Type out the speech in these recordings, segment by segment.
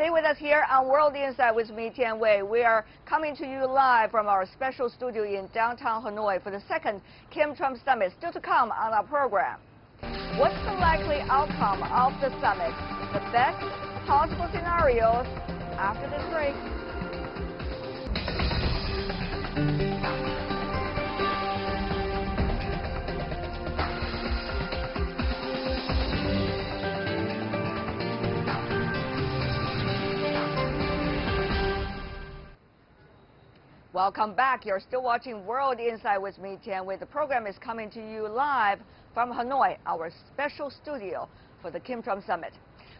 Stay with us here on World Insight with me, Tianwei. We are coming to you live from our special studio in downtown Hanoi for the second Kim-Trump Summit. Still to come on our program. What's the likely outcome of the summit? The best possible scenarios after this break. Welcome back. You're still watching World Insight with me, Tianwei. The program is coming to you live from Hanoi, our special studio for the Kim-Trump Summit.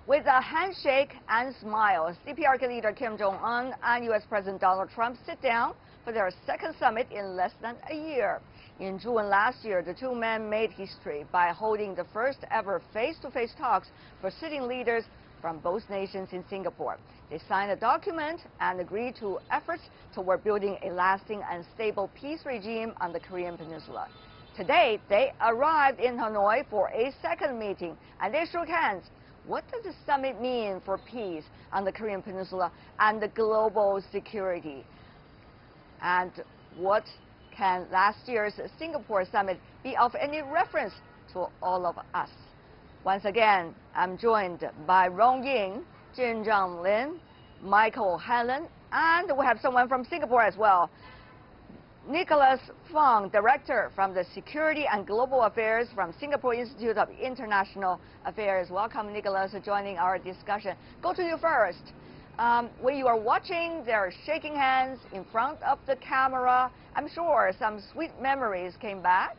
With a handshake and smile, CPRK leader Kim Jong-un and U.S. President Donald Trump sit down for their second summit in less than a year. In June last year, the two men made history by holding the first ever face-to-face talks for sitting leaders from both nations in Singapore. They signed a document and agreed to efforts toward building a lasting and stable peace regime on the Korean Peninsula. Today, they arrived in Hanoi for a second meeting, and they shook hands. What does the summit mean for peace on the Korean Peninsula and the global security? And what can last year's Singapore summit be of any reference to all of us? Once again, I'm joined by Rong Ying, Jin Zhang Lin, Michael Hanlon, and we have someone from Singapore as well. Nicholas Fong, Director from the Security and Global Affairs from Singapore Institute of International Affairs. Welcome, Nicholas, joining our discussion. Go to you first. When you are watching, they're shaking hands in front of the camera. I'm sure some sweet memories came back.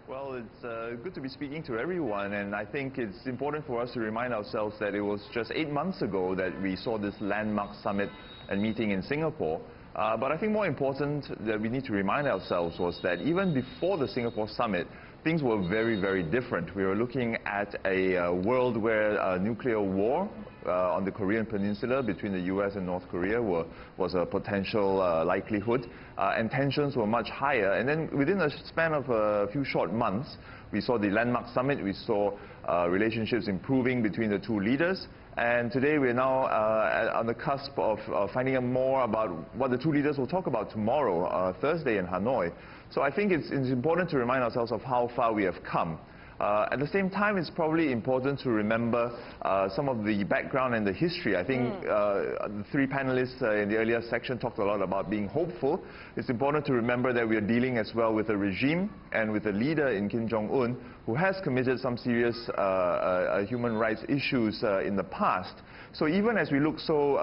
Well, it's good to be speaking to everyone, and I think it's important for us to remind ourselves that it was just 8 months ago that we saw this landmark summit and meeting in Singapore. But I think more important that we need to remind ourselves was that even before the Singapore summit, things were very, very different. We were looking at a world where a nuclear war on the Korean Peninsula between the US and North Korea was a potential likelihood, and tensions were much higher. And then within a span of a few short months, we saw the landmark summit, we saw relationships improving between the two leaders. And today we're now on the cusp of finding out more about what the two leaders will talk about tomorrow, Thursday in Hanoi. So I think it's important to remind ourselves of how far we have come. At the same time, it's probably important to remember some of the background and the history. I think the three panelists in the earlier section talked a lot about being hopeful. It's important to remember that we are dealing as well with a regime and with a leader in Kim Jong-un who has committed some serious human rights issues in the past. So even as we look so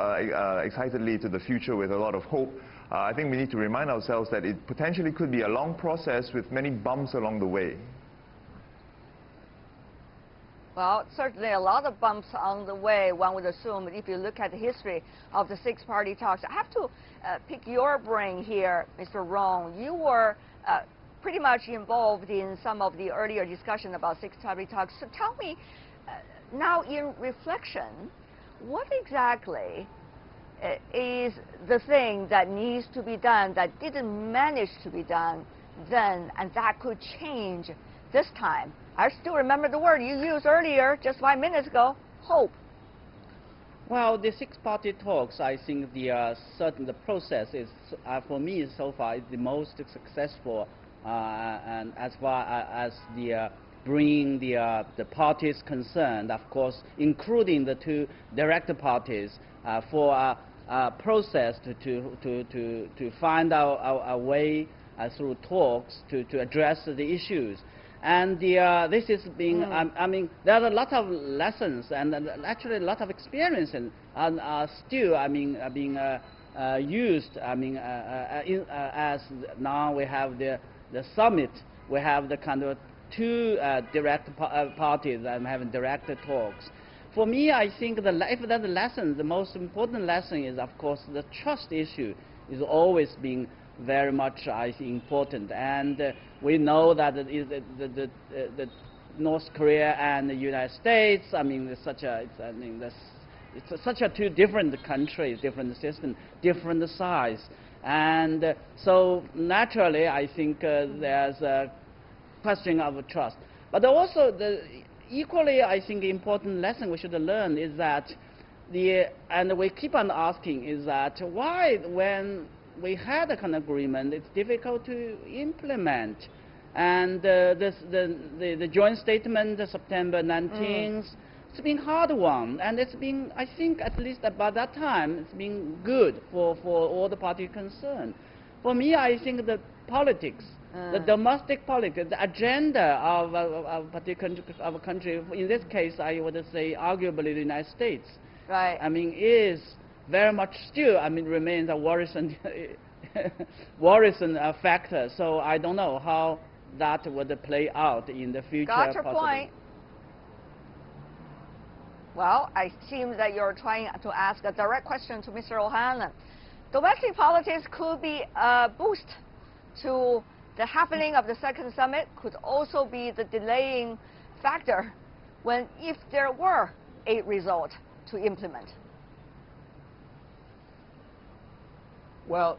excitedly to the future with a lot of hope, I think we need to remind ourselves that it potentially could be a long process with many bumps along the way. Well, certainly a lot of bumps on the way, one would assume, if you look at the history of the six-party talks. I have to pick your brain here, Mr. Rong. You were pretty much involved in some of the earlier discussion about six-party talks. So tell me, now in reflection, what exactly is the thing that needs to be done that didn't manage to be done then, and that could change this time? I still remember the word you used earlier, just 5 minutes ago, hope. Well, the six-party talks, I think the process is, for me, so far, is the most successful, and as far as the bringing the parties concerned, of course, including the two direct parties, for a process to find a way through talks to address the issues. And this is being, I mean, there are a lot of lessons and actually a lot of experience and are still, I mean, being used. I mean, as now we have the summit, we have the kind of two direct parties and having direct talks. For me, I think if there's a lesson, the most important lesson is, of course, the trust issue is always being very much, I think, important. And we know that the North Korea and the United States, I mean, it's such a two different countries, different system, different size. And so naturally, I think there's a question of trust. But also, equally, I think, important lesson we should learn is that and we keep on asking is that why, when we had a kind of agreement, it's difficult to implement. And the joint statement, September 19th, it's been a hard one, and it's been, I think, at least by that time, it's been good for all the parties concerned. For me, I think the politics, the domestic politics, the agenda of a particular of a country, in this case, I would say arguably the United States, right? I mean, is very much still, I mean, remains a worrisome, worrisome factor. So I don't know how that would play out in the future. Got your possibly. point. Well, I seem that you're trying to ask a direct question to Mr. O'Hanlon. Domestic politics could be a boost to the happening of the second summit, could also be the delaying factor when, if there were a result to implement. Well,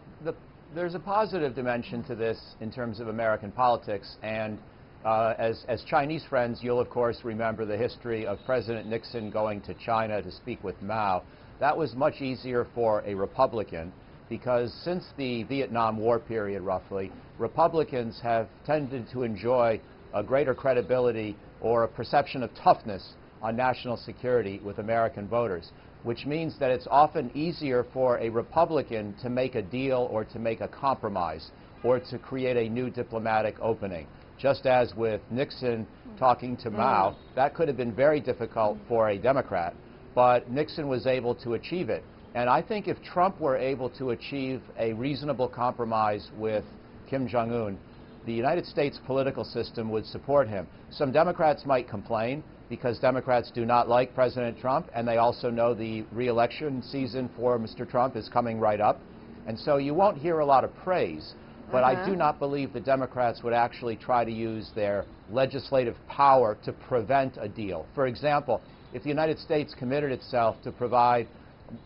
there's a positive dimension to this in terms of American politics, and as Chinese friends, you'll of course remember the history of President Nixon going to China to speak with Mao. That was much easier for a Republican, because since the Vietnam War period, roughly, Republicans have tended to enjoy a greater credibility or a perception of toughness on national security with American voters, which means that it's often easier for a Republican to make a deal or to make a compromise or to create a new diplomatic opening. Just as with Nixon talking to Mao, that could have been very difficult for a Democrat, but Nixon was able to achieve it. And I think if Trump were able to achieve a reasonable compromise with Kim Jong-un, the United States political system would support him. Some Democrats might complain because Democrats do not like President Trump, and they also know the re-election season for Mr. Trump is coming right up. And so you won't hear a lot of praise. But I do not believe the Democrats would actually try to use their legislative power to prevent a deal. For example, if the United States committed itself to provide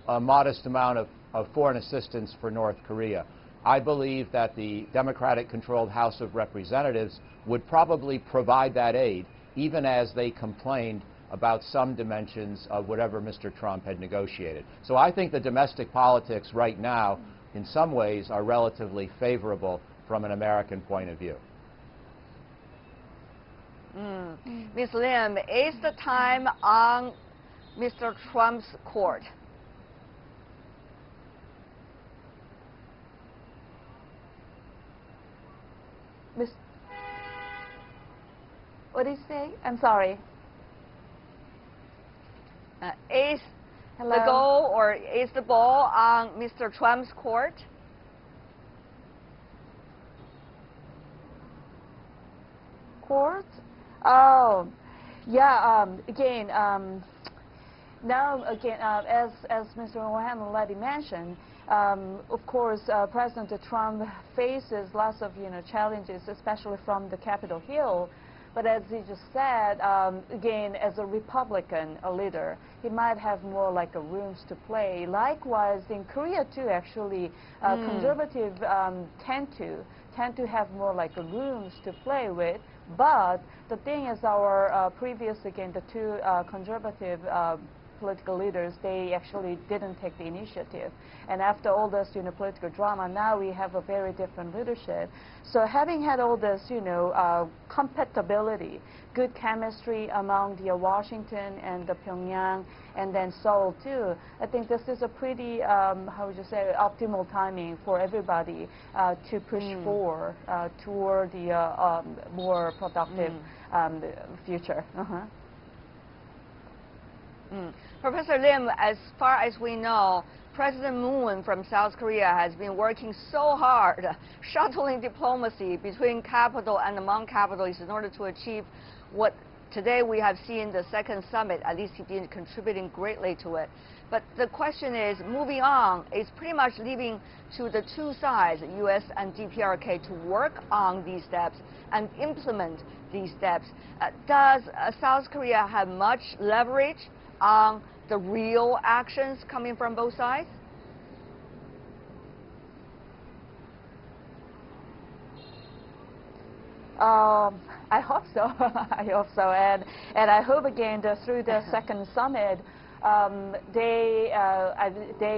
a modest amount of foreign assistance for North Korea, I believe that the Democratic-controlled House of Representatives would probably provide that aid, even as they complained about some dimensions of whatever Mr. Trump had negotiated. So I think the domestic politics right now, in some ways, are relatively favorable from an American point of view. Ms. Lim, is the time on Mr. Trump's court? What did he say? I'm sorry. Is the goal or is the ball on Mr. Trump's court? Court? Oh, yeah. Again, now again, as Mr. O'Hanlon already mentioned, of course, President Trump faces lots of challenges, especially from the Capitol Hill. But as he just said, again, as a Republican leader, he might have more like a rooms to play. Likewise, in Korea too, actually, conservative tend to have more like a rooms to play with. But the thing is, our previous, again, the two conservative political leaders, they actually didn't take the initiative. And after all this, political drama, now we have a very different leadership. So having had all this, compatibility, good chemistry among the Washington and the Pyongyang, and then Seoul too, I think this is a pretty, how would you say, optimal timing for everybody to push forward toward the more productive future. Professor Lim, as far as we know, President Moon from South Korea has been working so hard, shuttling diplomacy between capital and among capitals in order to achieve what today we have seen the second summit. At least he's been contributing greatly to it. But the question is, moving on, is pretty much leaving to the two sides, U.S. and DPRK, to work on these steps and implement these steps. Does South Korea have much leverage on the real actions coming from both sides? I hope so. I hope so, and I hope again that through the second summit, they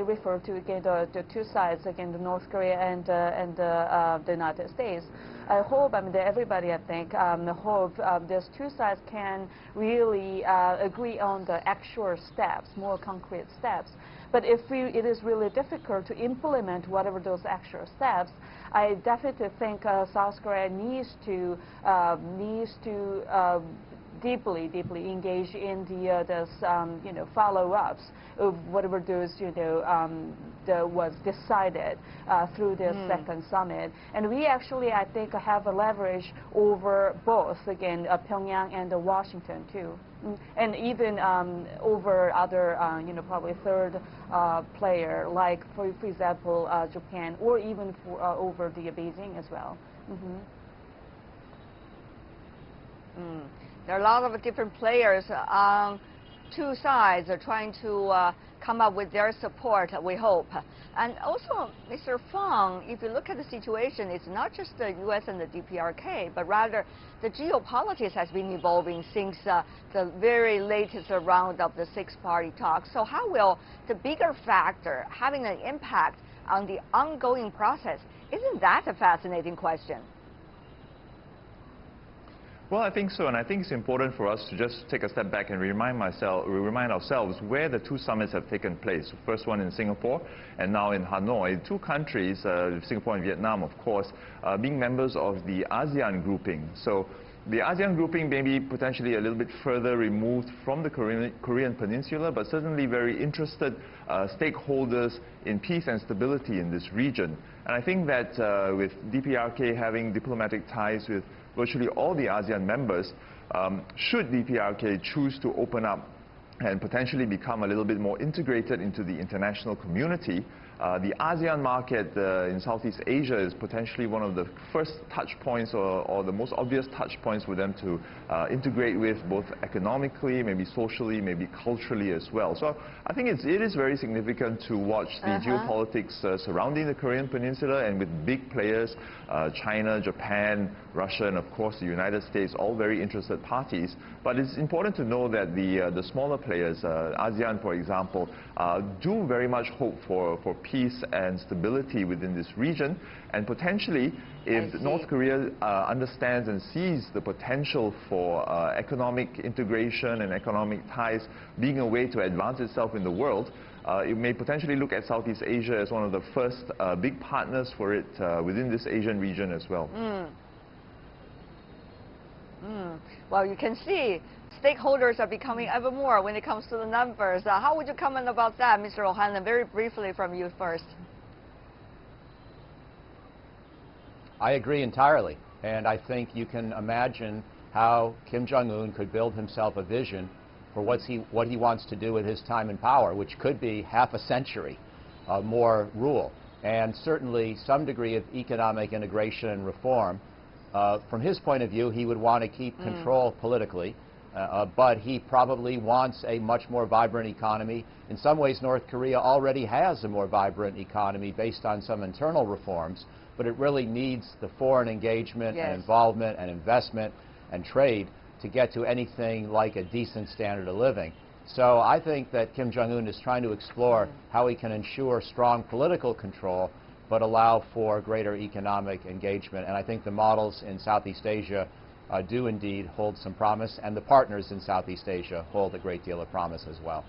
refer to again the two sides, again the North Korea and the United States. I hope, that everybody, I think, hope these two sides can really agree on the actual steps, more concrete steps. But if it is really difficult to implement whatever those actual steps, I definitely think South Korea needs to deeply engage in this follow-ups of whatever those was decided through this second summit. And we actually, I think, have a leverage over both, again, Pyongyang and Washington too, and even over other, probably third player, like for example Japan, or even for, over the Beijing as well. There are a lot of different players on two sides are trying to come up with their support, we hope. And also, Mr. Fang, if you look at the situation, it's not just the U.S. and the DPRK, but rather the geopolitics has been evolving since the very latest round of the six-party talks. So how will the bigger factor having an impact on the ongoing process? Isn't that a fascinating question? Well, I think so, and I think it's important for us to just take a step back and remind ourselves where the two summits have taken place. The first one in Singapore, and now in Hanoi. Two countries, Singapore and Vietnam, of course, being members of the ASEAN grouping. So the ASEAN grouping may be potentially a little bit further removed from the Korean Peninsula, but certainly very interested stakeholders in peace and stability in this region. And I think that with DPRK having diplomatic ties with virtually all the ASEAN members, should DPRK choose to open up and potentially become a little bit more integrated into the international community, the ASEAN market in Southeast Asia is potentially one of the first touch points or the most obvious touch points for them to integrate with, both economically, maybe socially, maybe culturally as well. So I think it is very significant to watch the geopolitics surrounding the Korean Peninsula, and with big players, China, Japan, Russia, and of course the United States, all very interested parties. But it's important to know that the smaller players, ASEAN for example, do very much hope for peace and stability within this region, and potentially if North Korea understands and sees the potential for economic integration and economic ties being a way to advance itself in the world, it may potentially look at Southeast Asia as one of the first big partners for it within this Asian region as well. Well, you can see stakeholders are becoming ever more when it comes to the numbers. How would you comment about that, Mr. O'Hanlon? Very briefly from you first. I agree entirely, and I think you can imagine how Kim Jong-un could build himself a vision for what he wants to do with his time in power, which could be half a century more rule, and certainly some degree of economic integration and reform. From his point of view, he would want to keep control politically, but he probably wants a much more vibrant economy. In some ways, North Korea already has a more vibrant economy based on some internal reforms, but it really needs the foreign engagement and involvement and investment and trade to get to anything like a decent standard of living. So I think that Kim Jong-un is trying to explore how he can ensure strong political control but allow for greater economic engagement. And I think the models in Southeast Asia do indeed hold some promise, and the partners in Southeast Asia hold a great deal of promise as well.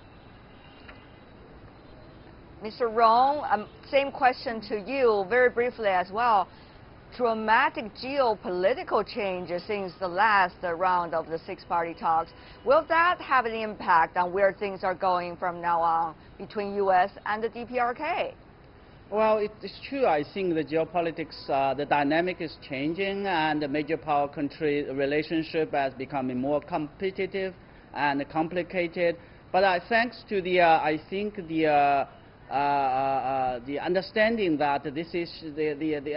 Mr. Jong, same question to you, very briefly as well. Dramatic geopolitical changes since the last round of the six-party talks. Will that have an impact on where things are going from now on between U.S. and the DPRK? Well, it's true. I think the geopolitics, the dynamic is changing, and the major power country relationship has becoming more competitive and complicated. But thanks to the, I think the understanding that this is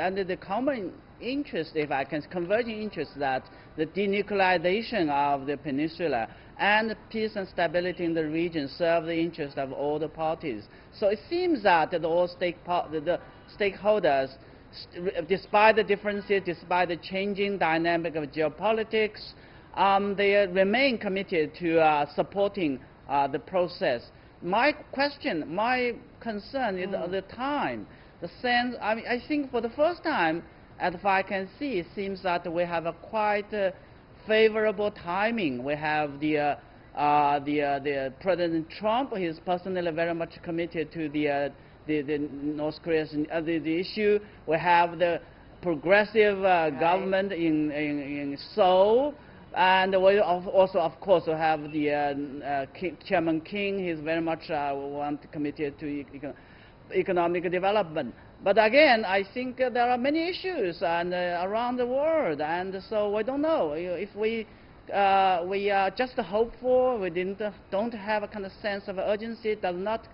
under the common interest, if I can, converging interest, that the denuclearization of the peninsula and peace and stability in the region serve the interest of all the parties. So it seems that all the stakeholders despite the differences, despite the changing dynamic of geopolitics, they remain committed to supporting the process. My concern is the time, the sense. I mean, I think for the first time, as far as I can see, it seems that we have a quite favorable timing. We have the President Trump. He's personally very much committed to the North Korea's the issue. We have the progressive government in Seoul, and we also, of course, have the Chairman King. He's very much committed to economic development. But again, I think there are many issues and around the world, and so we don't know if we are just hopeful. We don't have a kind of sense of urgency. Does not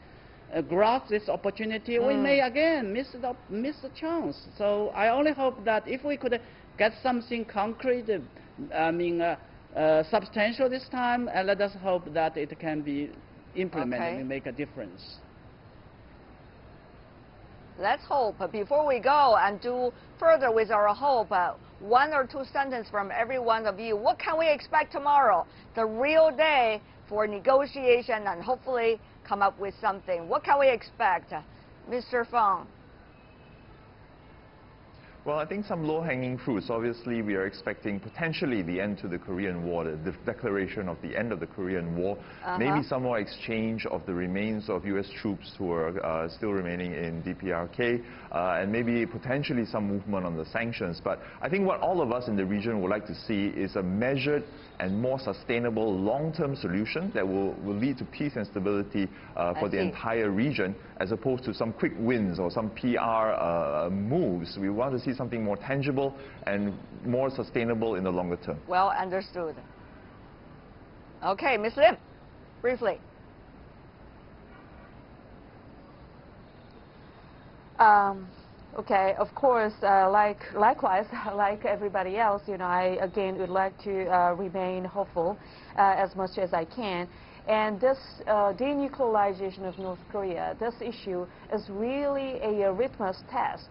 grasp this opportunity. We may again miss the chance. So I only hope that if we could get something concrete, I mean substantial this time, and let us hope that it can be implemented and make a difference. Let's hope. Before we go and do further with our hope, one or two sentences from every one of you. What can we expect tomorrow? The real day for negotiation and hopefully come up with something. What can we expect? Mr. Fang. Well, I think some low-hanging fruits. Obviously, we are expecting potentially the end to the Korean War, the declaration of the end of the Korean War, maybe some more exchange of the remains of U.S. troops who are still remaining in DPRK, and maybe potentially some movement on the sanctions. But I think what all of us in the region would like to see is a measured and more sustainable long-term solution that will lead to peace and stability for the entire region, as opposed to some quick wins or some PR moves. We want to see something more tangible and more sustainable in the longer term. Well understood. Okay, Ms. Lim, briefly. Okay, of course, likewise, like everybody else, you know, I again would like to remain hopeful as much as I can. And this denuclearization of North Korea, this issue is really a litmus test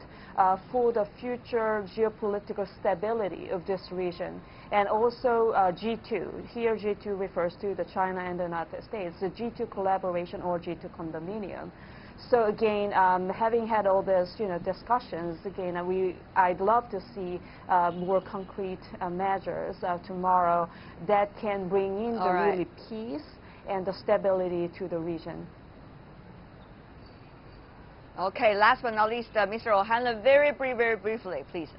for the future geopolitical stability of this region. And also G2. Here G2 refers to the China and the United States, the G2 collaboration or G2 condominium. So again, having had all this, you know, discussions, again, I'd love to see more concrete measures tomorrow that can bring in the really peace and the stability to the region. Okay, last but not least, Mr. O'Hanlon, very briefly, please.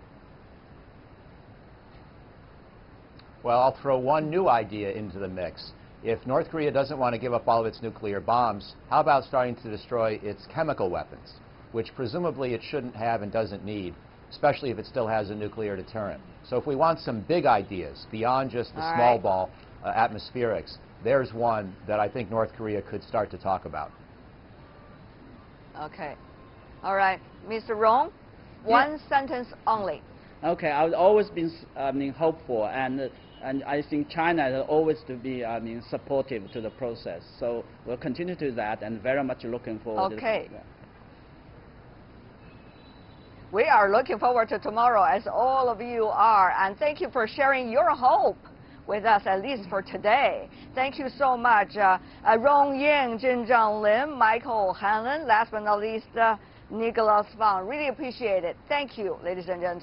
Well, I'll throw one new idea into the mix. If North Korea doesn't want to give up all of its nuclear bombs, how about starting to destroy its chemical weapons, which presumably it shouldn't have and doesn't need, especially if it still has a nuclear deterrent. So if we want some big ideas beyond just the small ball atmospherics, there's one that I think North Korea could start to talk about. Okay. All right. Mr. Rong, one sentence only. Okay, I've always been hopeful, and I think China has always to be supportive to the process. So we'll continue to do that, and very much looking forward to that. We are looking forward to tomorrow, as all of you are, and thank you for sharing your hope with us, at least for today. Thank you so much. Rong Ying, Zhang Lim, Michael O'Hanlon, last but not least, Nicholas Fang. Really appreciate it. Thank you, ladies and gentlemen.